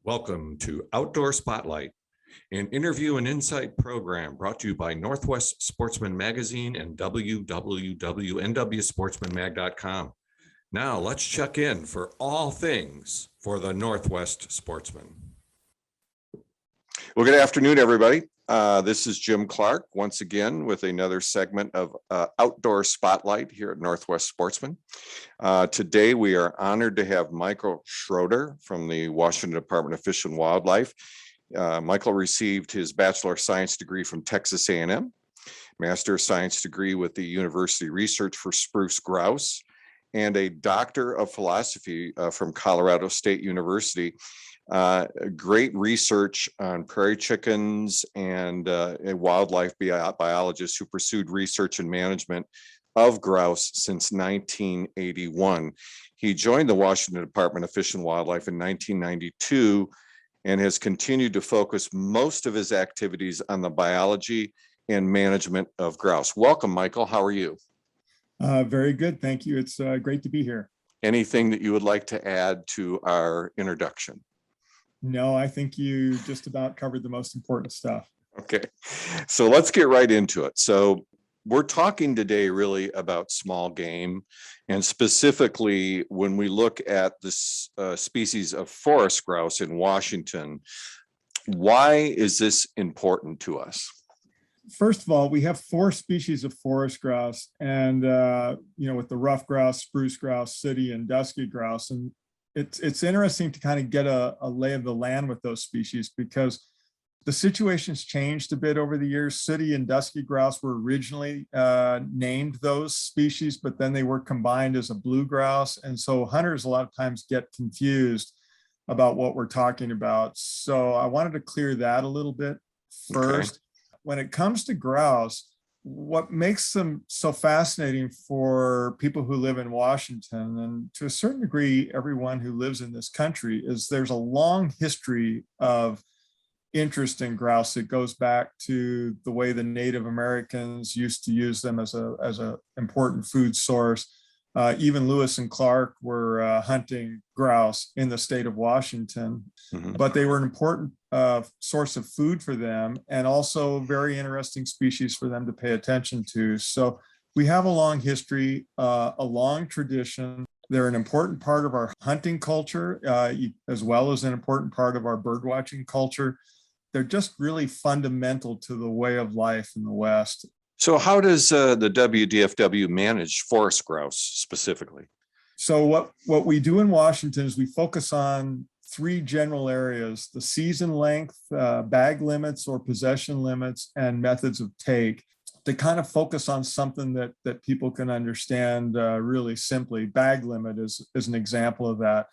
Welcome to Outdoor Spotlight, an interview and insight program brought to you by Northwest Sportsman Magazine and www.nwsportsmanmag.com. Now let's check in for all things for the Northwest Sportsman. Well, good afternoon, everybody. This is Jim Clark once again with another segment of Outdoor Spotlight here at Northwest Sportsman. Today, we are honored to have Michael Schroeder from the Washington Department of Fish and Wildlife. Michael received his Bachelor of Science degree from Texas A&M, Master of Science degree with the University Research for Spruce Grouse, and a Doctor of Philosophy from Colorado State University. Great research on prairie chickens and a wildlife biologist who pursued research and management of grouse since 1981. He joined the Washington Department of Fish and Wildlife in 1992 and has continued to focus most of his activities on the biology and management of grouse. Welcome, Michael. How are you? Very good. Thank you. It's great to be here. Anything that you would like to add to our introduction? No, I think you just about covered the most important stuff. Okay, so let's get right into it. So we're talking today really about small game, and specifically when we look at this species of forest grouse in Washington, why is this important to us? First of all, we have 4 species of forest grouse, and with the rough grouse, spruce grouse, sooty, and dusky grouse, and it's interesting to kind of get a lay of the land with those species because the situation's changed a bit over the years. Sooty and dusky grouse were originally named those species, but then they were combined as a blue grouse. And so hunters a lot of times get confused about what we're talking about. So I wanted to clear that a little bit first. Okay. When it comes to grouse, what makes them so fascinating for people who live in Washington, and to a certain degree, everyone who lives in this country, is there's a long history of interest in grouse that goes back to the way the Native Americans used to use them as a important food source. Even Lewis and Clark were hunting grouse in the state of Washington, but they were an important source of food for them and also very interesting species for them to pay attention to. So we have a long history, a long tradition. They're an important part of our hunting culture, as well as an important part of our birdwatching culture. They're just really fundamental to the way of life in the West. So how does the WDFW manage forest grouse specifically? So what we do in Washington is we focus on 3 general areas: the season length, bag limits or possession limits, and methods of take, to kind of focus on something that people can understand really simply. Bag limit is an example of that.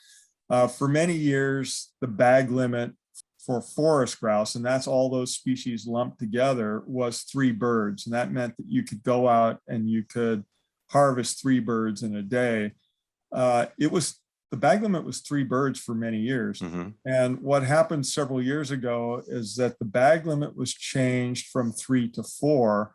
For many years, the bag limit for forest grouse, and that's all those species lumped together, was 3 birds. And that meant that you could go out and you could harvest 3 birds in a day. The bag limit was 3 birds for many years. And what happened several years ago is that the bag limit was changed from 3 to 4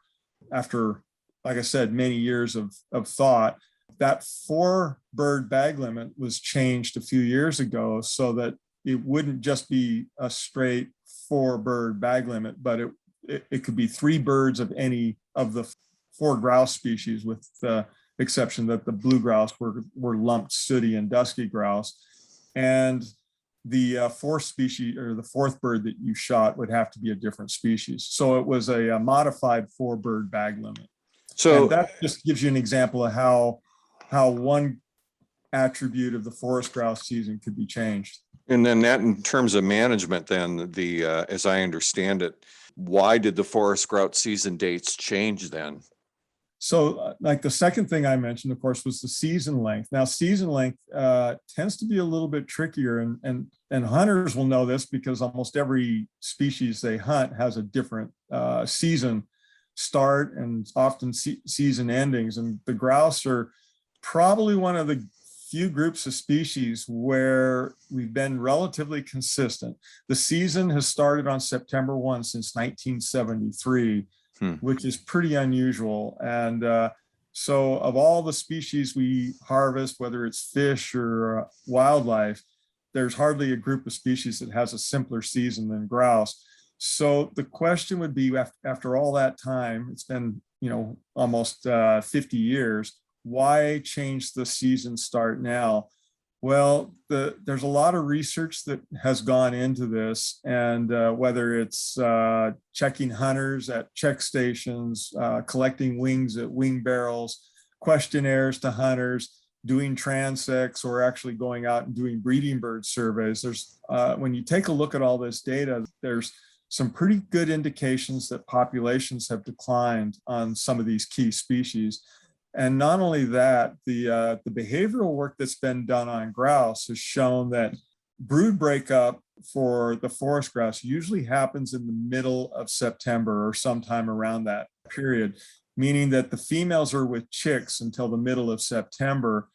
after, like I said, many years of thought. That 4 bird bag limit was changed a few years ago so that it wouldn't just be a straight 4 bird bag limit, but it could be 3 birds of any of the 4 grouse species, with the exception that the blue grouse were lumped sooty and dusky grouse. And the 4th species, or the 4th bird that you shot, would have to be a different species. So it was a modified 4 bird bag limit. So and that just gives you an example of how one attribute of the forest grouse season could be changed. And then that, in terms of management, then as I understand it, why did the forest grouse season dates change then? So like the second thing I mentioned, of course, was the season length. Now, season length tends to be a little bit trickier, and hunters will know this because almost every species they hunt has a different season start and often season endings. And the grouse are probably one of the few groups of species where we've been relatively consistent. The season has started on September 1 since 1973, which is pretty unusual. And so of all the species we harvest, whether it's fish or wildlife, there's hardly a group of species that has a simpler season than grouse. So the question would be, after all that time, it's been, almost 50 years, why change the season start now? Well, there's a lot of research that has gone into this, and whether it's checking hunters at check stations, collecting wings at wing barrels, questionnaires to hunters, doing transects, or actually going out and doing breeding bird surveys. There's when you take a look at all this data, there's some pretty good indications that populations have declined on some of these key species. And not only that, the behavioral work that's been done on grouse has shown that brood breakup for the forest grouse usually happens in the middle of September or sometime around that period, meaning that the females are with chicks until the middle of September.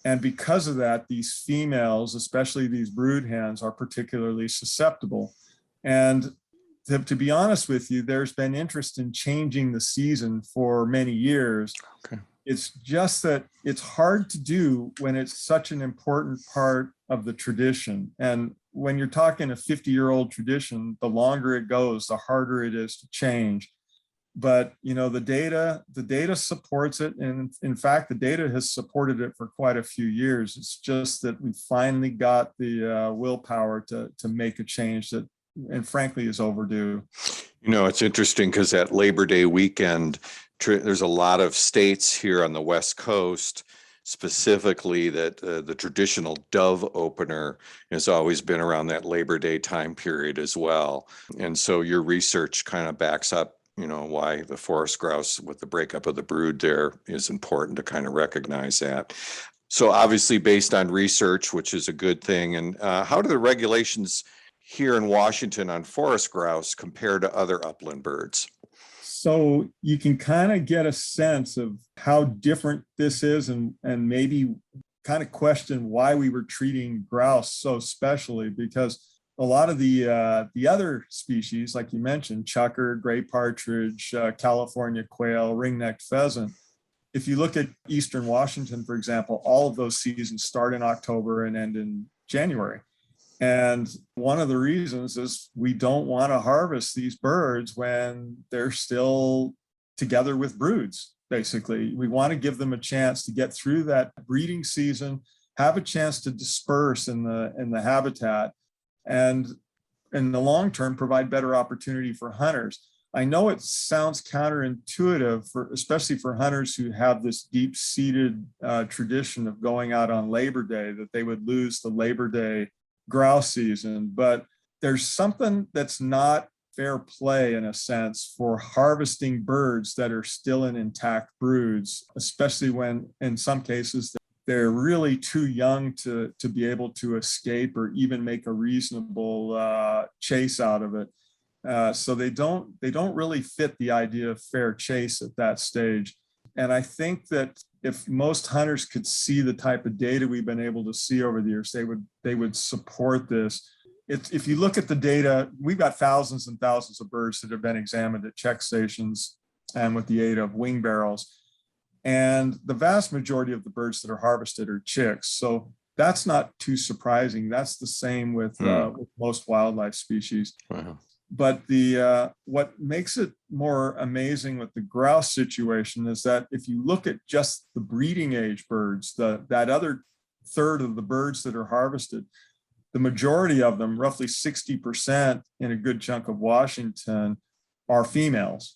And because of that, these females, especially these brood hens, are particularly susceptible. And to be honest with you, there's been interest in changing the season for many years. Okay. It's just that it's hard to do when it's such an important part of the tradition. And when you're talking a 50-year-old tradition, the longer it goes, the harder it is to change. But the data supports it, and in fact, the data has supported it for quite a few years. It's just that we finally got the willpower to make a change that, and frankly, is overdue. It's interesting because that Labor Day weekend, there's a lot of states here on the West Coast, specifically that the traditional dove opener has always been around that Labor Day time period as well. And so your research kind of backs up, why the forest grouse with the breakup of the brood there is important to kind of recognize that. So obviously based on research, which is a good thing. And how do the regulations here in Washington on forest grouse compare to other upland birds? So you can kind of get a sense of how different this is, and maybe kind of question why we were treating grouse so specially, because a lot of the other species, like you mentioned, chukar, gray partridge, California quail, ring-necked pheasant, if you look at Eastern Washington, for example, all of those seasons start in October and end in January. And one of the reasons is we don't want to harvest these birds when they're still together with broods. Basically, we want to give them a chance to get through that breeding season, have a chance to disperse in the habitat, and in the long term provide better opportunity for hunters. I know it sounds counterintuitive, especially for hunters who have this deep-seated tradition of going out on Labor Day, that they would lose the Labor Day grouse season, but there's something that's not fair play in a sense for harvesting birds that are still in intact broods, especially when in some cases they're really too young to be able to escape or even make a reasonable chase out of it. So they don't really fit the idea of fair chase at that stage. And I think that if most hunters could see the type of data we've been able to see over the years, they would support this. If you look at the data, we've got thousands and thousands of birds that have been examined at check stations and with the aid of wing barrels. And the vast majority of the birds that are harvested are chicks. So that's not too surprising. That's the same with most wildlife species. Wow. But what makes it more amazing with the grouse situation is that if you look at just the breeding age birds, that other third of the birds that are harvested, the majority of them, roughly 60% in a good chunk of Washington, are females.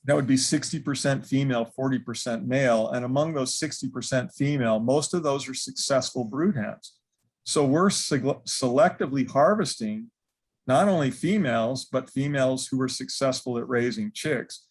That would be 60% female, 40% male. And among those 60% female, most of those are successful brood hens. So we're selectively harvesting not only females, but females who were successful at raising chicks.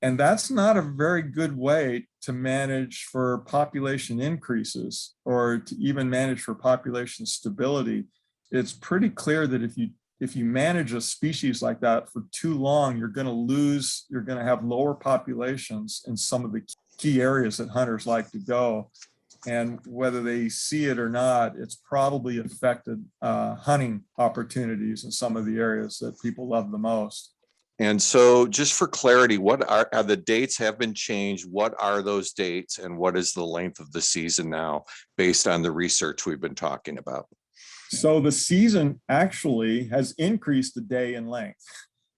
And that's not a very good way to manage for population increases or to even manage for population stability. It's pretty clear that if you manage a species like that for too long, you're going to have lower populations in some of the key areas that hunters like to go. And whether they see it or not, it's probably affected hunting opportunities in some of the areas that people love the most. And so just for clarity, what are the dates have been changed? What are those dates and what is the length of the season now based on the research we've been talking about? So the season actually has increased a day in length.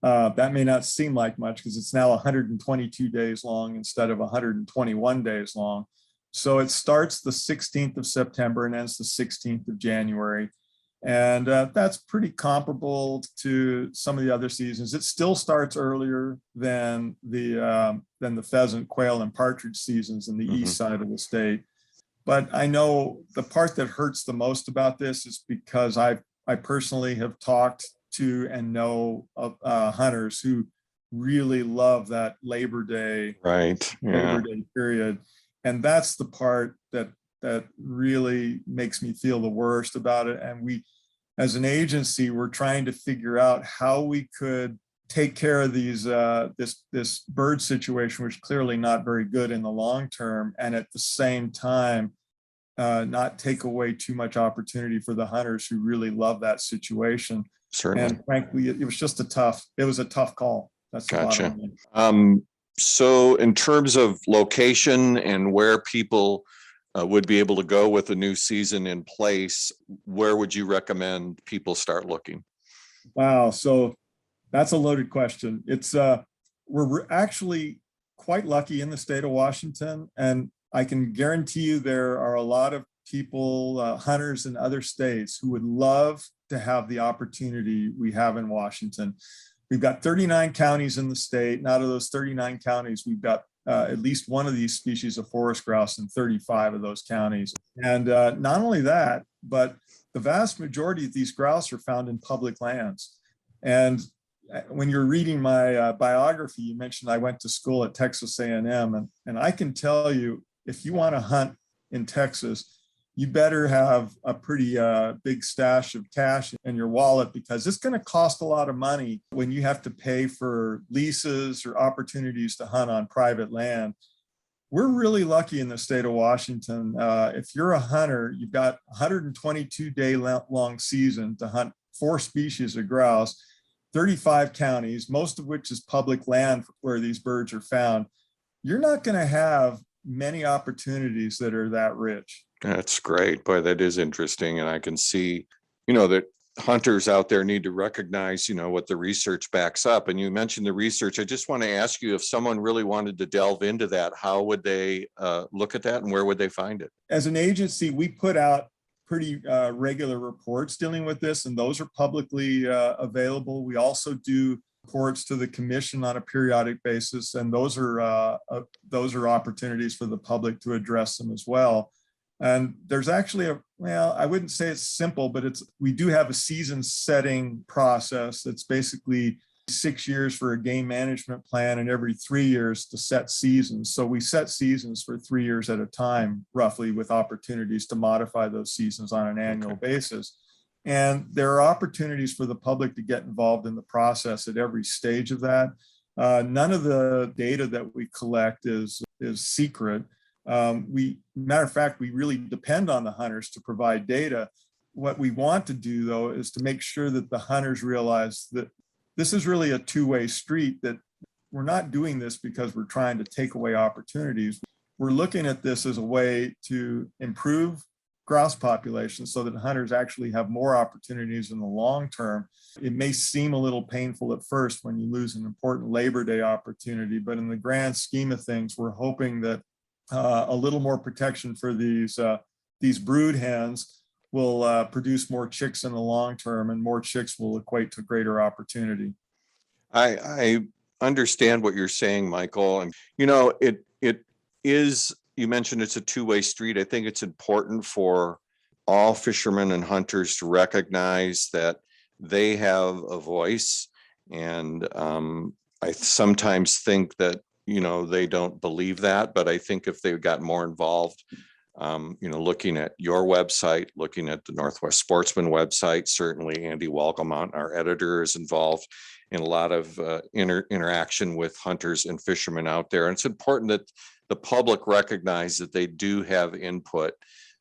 That may not seem like much because it's now 122 days long instead of 121 days long. So it starts the 16th of September and ends the 16th of January. And that's pretty comparable to some of the other seasons. It still starts earlier than the pheasant, quail, and partridge seasons in the east side of the state. But I know the part that hurts the most about this is because I personally have talked to and know of hunters who really love that Labor Day period. And that's the part that really makes me feel the worst about it. And we, as an agency, we're trying to figure out how we could take care of these this bird situation, which is clearly not very good in the long term, and at the same time not take away too much opportunity for the hunters who really love that situation. Certainly. And frankly, it was just a tough call. That's the Gotcha. bottom line. So in terms of location and where people would be able to go with the new season in place, where would you recommend people start looking? Wow. So that's a loaded question. It's we're actually quite lucky in the state of Washington, and I can guarantee you there are a lot of people, hunters in other states, who would love to have the opportunity we have in Washington. We've got 39 counties in the state, and out of those 39 counties, we've got at least one of these species of forest grouse in 35 of those counties. And not only that, but the vast majority of these grouse are found in public lands. And when you're reading my biography, you mentioned I went to school at Texas A&M, and I can tell you, if you want to hunt in Texas, you better have a pretty big stash of cash in your wallet, because it's going to cost a lot of money when you have to pay for leases or opportunities to hunt on private land. We're really lucky in the state of Washington. If you're a hunter, you've got 122-day long season to hunt 4 species of grouse, 35 counties, most of which is public land where these birds are found. You're not going to have many opportunities that are that rich. That's great. Boy, that is interesting. And I can see, that hunters out there need to recognize, what the research backs up. And you mentioned the research. I just want to ask you, if someone really wanted to delve into that, how would they look at that, and where would they find it? As an agency, we put out pretty regular reports dealing with this, and those are publicly available. We also do reports to the commission on a periodic basis, and those are opportunities for the public to address them as well. And there's actually I wouldn't say it's simple, but we do have a season setting process that's basically 6 years for a game management plan, and every 3 years to set seasons. So we set seasons for 3 years at a time, roughly, with opportunities to modify those seasons on an annual basis. And there are opportunities for the public to get involved in the process at every stage of that. None of the data that we collect is secret. Matter of fact, we really depend on the hunters to provide data. What we want to do, though, is to make sure that the hunters realize that this is really a two-way street, that we're not doing this because we're trying to take away opportunities. We're looking at this as a way to improve grouse populations so that hunters actually have more opportunities in the long term. It may seem a little painful at first when you lose an important Labor Day opportunity, but in the grand scheme of things, we're hoping that a little more protection for these brood hens will produce more chicks in the long term, and more chicks will equate to greater opportunity. I understand what you're saying, Michael. And, it is, you mentioned it's a two-way street. I think it's important for all fishermen and hunters to recognize that they have a voice. And I sometimes think that, they don't believe that, but I think if they got more involved, looking at your website, looking at the Northwest Sportsman website, certainly Andy Walcomont, our editor, is involved in a lot of interaction with hunters and fishermen out there. And it's important that the public recognize that they do have input,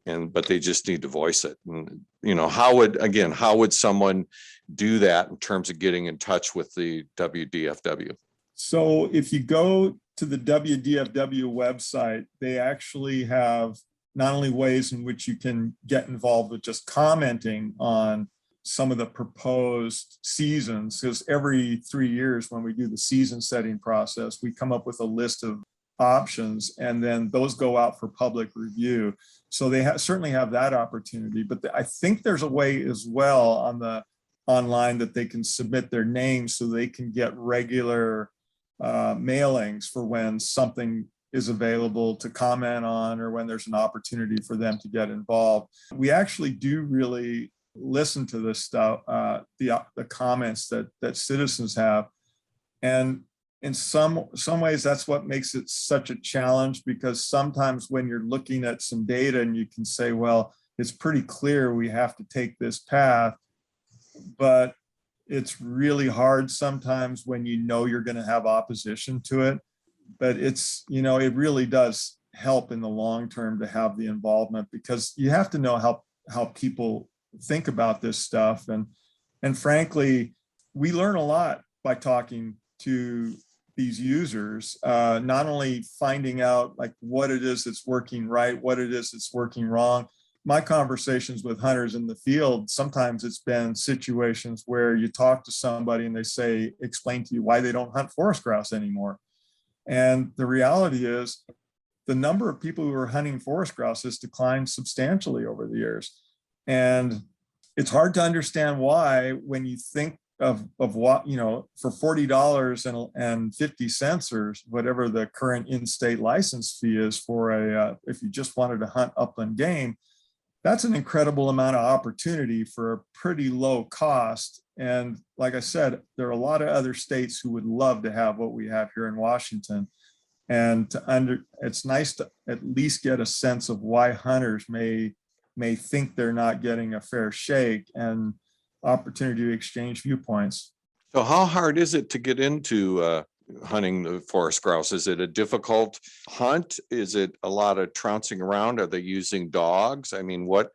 but they just need to voice it. And, how would someone do that in terms of getting in touch with the WDFW? So if you go to the WDFW website, they actually have not only ways in which you can get involved with just commenting on some of the proposed seasons, because every 3 years when we do the season setting process, we come up with a list of options, and then those go out for public review. So they certainly have that opportunity. But I think there's a way as well on the online that they can submit their names so they can get regular mailings for when something is available to comment on or when there's an opportunity for them to get involved. We actually do really listen to this stuff, the comments that citizens have. And in some ways, that's what makes it such a challenge, because sometimes when you're looking at some data and you can say, well, it's pretty clear we have to take this path, but it's really hard sometimes when you know you're going to have opposition to it. But it's, you know, it really does help in the long term to have the involvement, because you have to know how people think about this stuff. And frankly, we learn a lot by talking to these users, not only finding out like what it is that's working right, what it is that's working wrong. My conversations with hunters in the field, sometimes it's been situations where you talk to somebody and they say, explain to you why they don't hunt forest grouse anymore. And the reality is the number of people who are hunting forest grouse has declined substantially over the years. And it's hard to understand why, when you think of what, you know, for $40.50 or whatever the current in-state license fee is for if you just wanted to hunt upland game, that's an incredible amount of opportunity for a pretty low cost. And like I said, there are a lot of other states who would love to have what we have here in Washington. And it's nice to at least get a sense of why hunters may think they're not getting a fair shake, and opportunity to exchange viewpoints. So how hard is it to get into hunting the forest grouse? Is it a difficult hunt? Is it a lot of trouncing around? Are they using dogs? I mean, what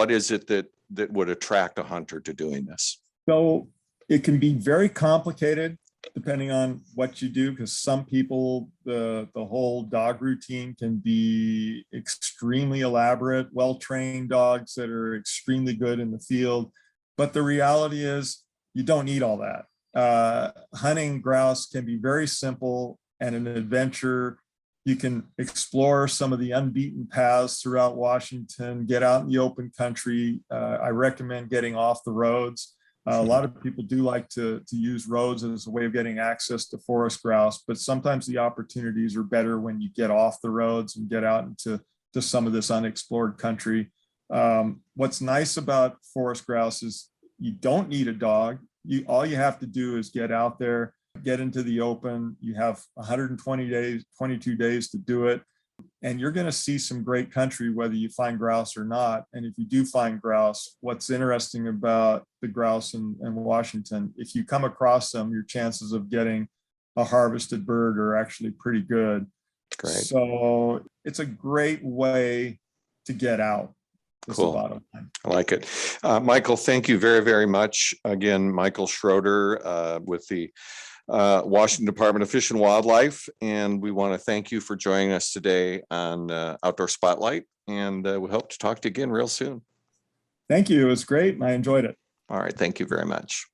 is it that would attract a hunter to doing this? So it can be very complicated depending on what you do, because some people, the whole dog routine can be extremely elaborate, well-trained dogs that are extremely good in the field. But the reality is you don't need all that. Hunting grouse can be very simple and an adventure. You can explore some of the unbeaten paths throughout Washington, get out in the open country. I recommend getting off the roads. A lot of people do like to use roads as a way of getting access to forest grouse, but sometimes the opportunities are better when you get off the roads and get out into some of this unexplored country. What's nice about forest grouse is you don't need a dog. All you have to do is get out there, get into the open. You have 120 days, 22 days to do it. And you're going to see some great country, whether you find grouse or not. And if you do find grouse, what's interesting about the grouse in Washington, if you come across them, your chances of getting a harvested bird are actually pretty good. Great. So it's a great way to get out. Cool. I like it. Michael, thank you very, very much. Again, Michael Schroeder with the Washington Department of Fish and Wildlife. And we want to thank you for joining us today on Outdoor Spotlight. And we hope to talk to you again real soon. Thank you. It was great and I enjoyed it. All right. Thank you very much.